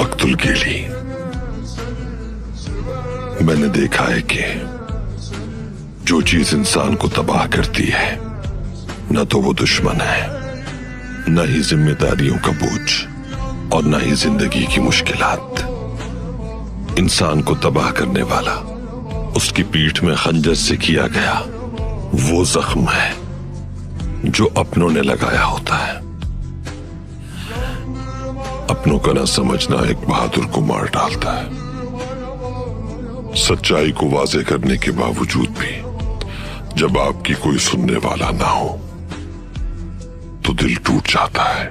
अब्दुल गेली। मैंने देखा है कि जो चीज इंसान को तबाह करती है न तो वो दुश्मन है, न ही जिम्मेदारियों का बोझ और न ही जिंदगी की मुश्किलात। इंसान को तबाह करने वाला उसकी पीठ में खंजर से किया गया वो जख्म है जो अपनों ने लगाया होता है। अपनों का ना समझना एक बहादुर को मार डालता है। सच्चाई को वाजे करने के बावजूद भी जब आपकी कोई सुनने वाला ना हो तो दिल टूट जाता है।